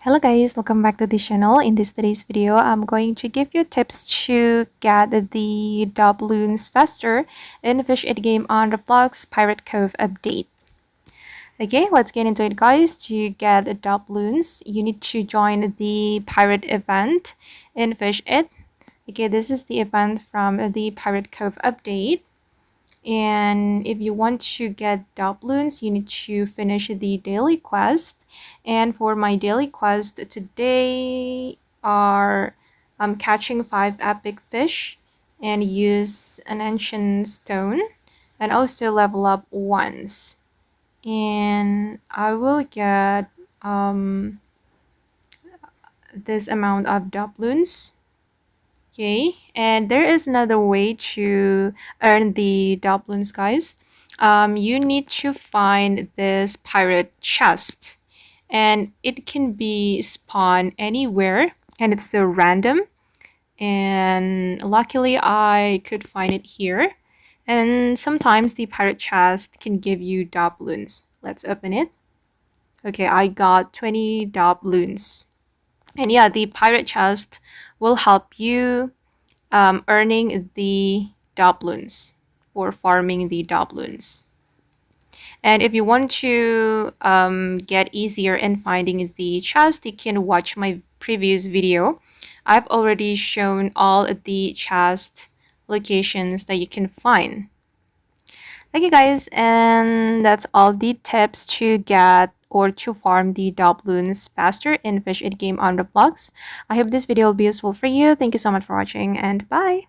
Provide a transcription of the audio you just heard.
Hello guys, welcome back to the channel. In today's video, I'm going to give you tips to get the doubloons faster in Fish It game on Roblox Pirate Cove update. Okay, let's get into it guys. To get the doubloons, you need to join the pirate event in Fish It. Okay, this is the event from the Pirate Cove update. And if you want to get doubloons, you need to finish the daily quest. And for my daily quest today are catching 5 epic fish and use an ancient stone and also level up once. And I will get this amount of doubloons. Okay, and there is another way to earn the doubloons, guys. You need to find this pirate chest, and it can be spawned anywhere, and it's so random. And luckily, I could find it here. And sometimes the pirate chest can give you doubloons. Let's open it. Okay, I got 20 doubloons. And yeah, the pirate chest will help you earning the doubloons or farming the doubloons. And if you want to get easier in finding the chest, you can watch my previous video. I've already shown all the chest locations that you can find. Okay guys, and that's all the tips to get or to farm the doubloons faster in Fish It game on Roblox. I hope this video will be useful for you. Thank you so much for watching and bye!